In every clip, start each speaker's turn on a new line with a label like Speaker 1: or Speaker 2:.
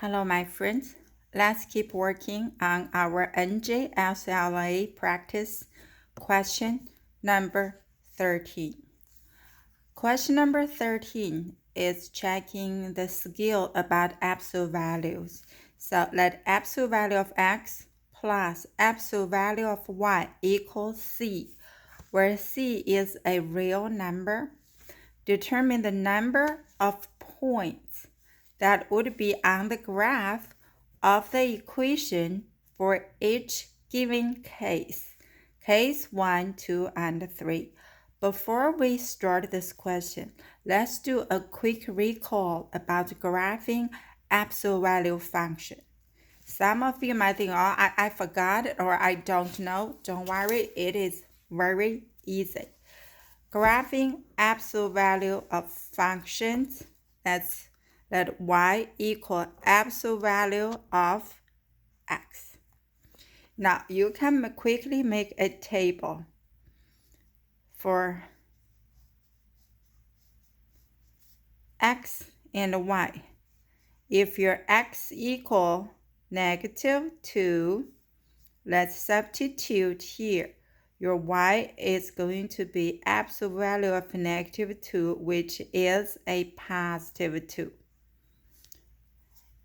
Speaker 1: Hello, my friends. Let's keep working on our NJSLA practice question number 13. Question number 13 is checking the skill about absolute values. So let absolute value of x plus absolute value of y equals c, where c is a real number. Determine the number of points that would be on the graph of the equation for each given case, case 1, 2, and 3. Before we start this question, let's do a quick recall about graphing absolute value function. Some of you might think, oh, I forgot it or I don't know. Don't worry, it is very easy. Graphing absolute value of functions, that's let y equal absolute value of x. Now you can quickly make a table for x and y. If your x equal -2, let's substitute here. Your y is going to be absolute value of -2, which is a positive 2.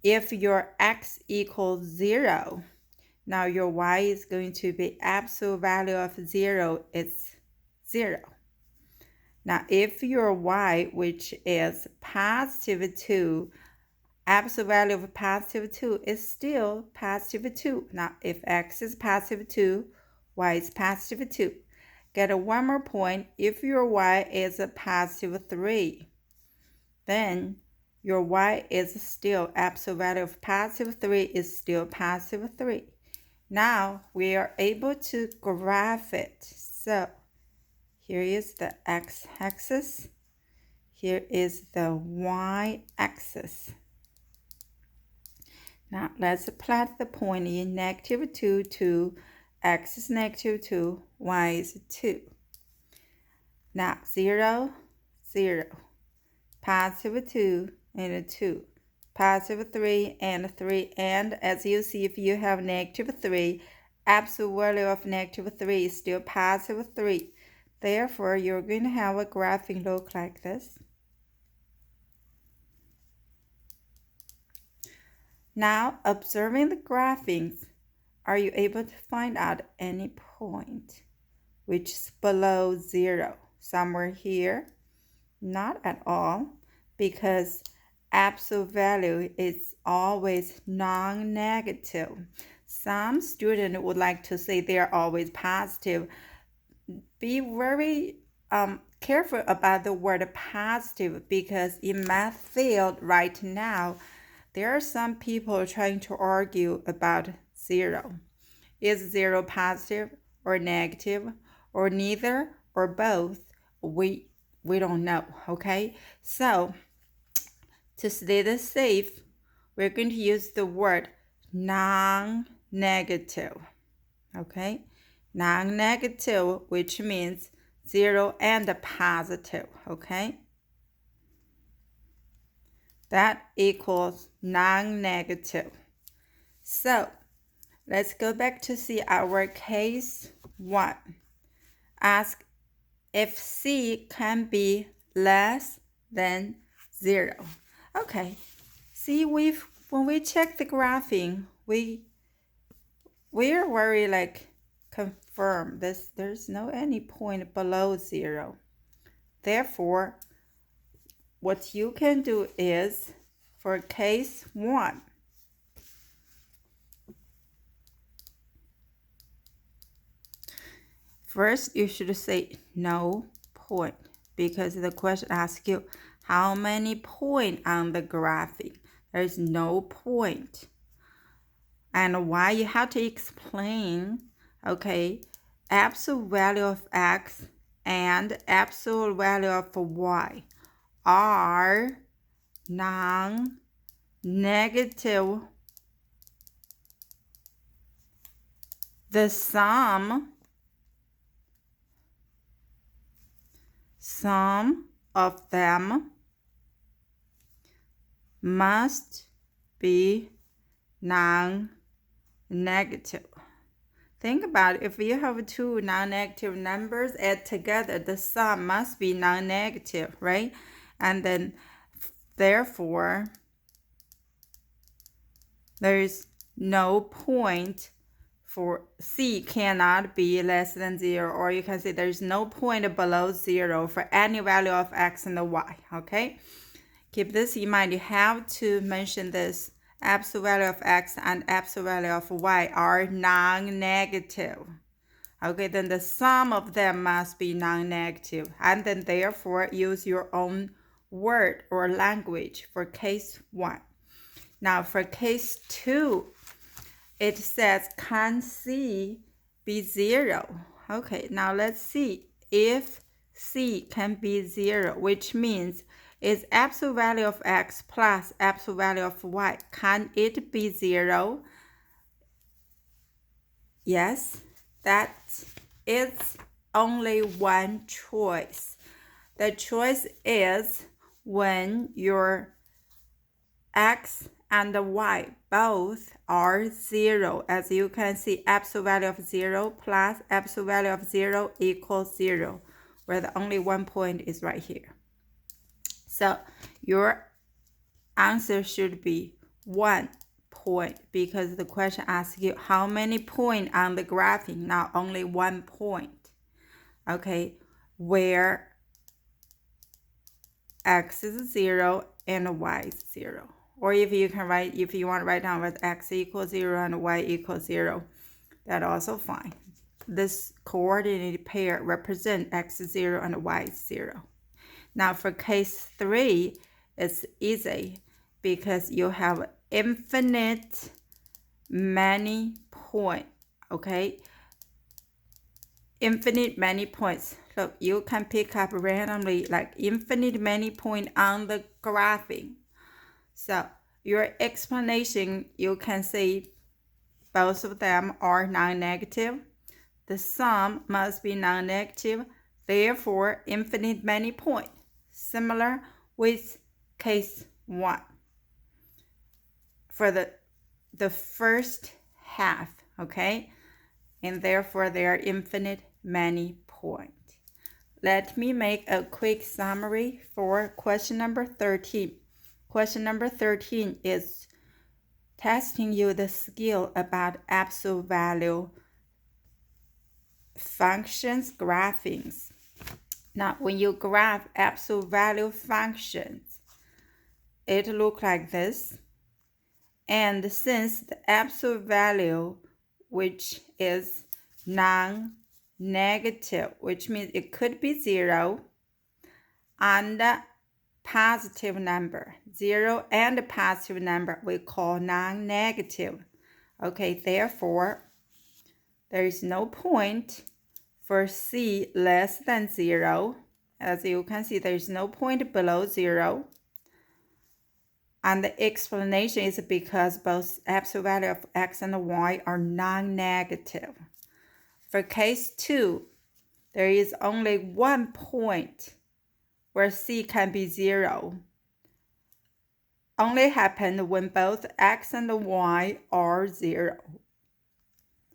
Speaker 1: If your x equals 0, now your y is going to be absolute value of 0 is 0. Now if your y, which is positive 2, absolute value of positive 2 is still positive 2. Now if x is positive 2, y is positive 2. Get one more point. If your y is a positive 3, then your y is still absolute value of positive 3 is still positive 3. Now we are able to graph it. So here is the x-axis. Here is the y-axis. Now let's plot the point in -2 to x is -2, y is 2. Now 0, 0, positive 2 and 2, positive 3 and 3, and as you see, if you have -3, absolute value of -3 is still positive 3. Therefore, you're going to have a graphing look like this. Now, observing the graphings, are you able to find out any point which is below 0? Somewhere here? Not at all, because absolute value is always non-negative. Some students would like to say they are always positive. Be very careful about the word positive, because in math field right now, there are some people trying to argue about 0. Is 0 positive or negative or neither or both? We don't know, okay? So to stay this safe, we're going to use the word non-negative, okay? Non-negative, which means 0 and a positive, okay? That equals non-negative. So let's go back to see our case 1. Ask if c can be less than 0. Okay, see, when we check the graphing, we're very confirm this. There's no any point below 0. Therefore, what you can do is, for case 1, first you should say no point, because the question asks you how many points on the graphing. There is no point. And why you have to explain, okay, absolute value of x and absolute value of y are non-negative. The sum of them must be non-negative. Think about it. If you have two non-negative numbers add together, the sum must be non-negative, right? And then, therefore, there's no point for C cannot be less than 0, or you can say there's no point below 0 for any value of x and y, okay? Keep this in mind. You have to mention this. Absolute value of x and absolute value of y are non-negative. Okay, then the sum of them must be non-negative. And then therefore use your own word or language for case 1. Now for case 2, it says, can C be 0? Okay, now let's see if C can be 0, which means is absolute value of x plus absolute value of y. Can it be 0? Yes, that is only one choice. The choice is when your x and y both are 0. As you can see, absolute value of 0 plus absolute value of 0 equals 0, where the only one point is right here. So your answer should be 1 point, because the question asks you how many points on the graphing, not only 1 point. Okay, where x is 0 and y is 0. Or if you want to write down with x equals 0 and y equals 0, that's also fine. This coordinated pair represents x is 0 and y is 0. Now for case 3, it's easy because you have infinite many points, okay? Infinite many points. Look, you can pick up randomly like infinite many points on the graphing. So your explanation, you can see both of them are non-negative. The sum must be non-negative, therefore infinite many points. Similar with case 1 for the first half, okay? And therefore they are infinite many points. Let me make a quick summary for question number 13. Question number 13 is testing you the skill about absolute value functions graphings. Now, when you graph absolute value functions, it looks like this. And since the absolute value, which is non-negative, which means it could be 0, and positive number, 0 and a positive number we call non-negative. Okay, therefore, there is no point for C less than 0. As you can see, there is no point below 0. And the explanation is because both absolute value of x and y are non-negative. For case 2, there is only 1 point where C can be 0. Only happen when both x and y are 0.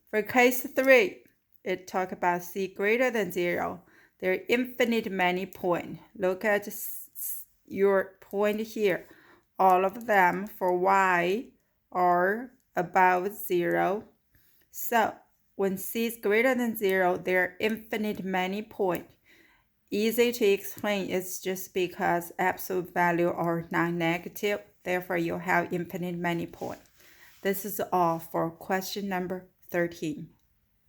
Speaker 1: For case 3, it talks about C greater than 0. There are infinite many points. Look at your point here. All of them for y are above 0. So when C is greater than 0, there are infinite many points. Easy to explain, it's just because absolute value are non-negative, therefore you have infinite many points. This is all for question number 13.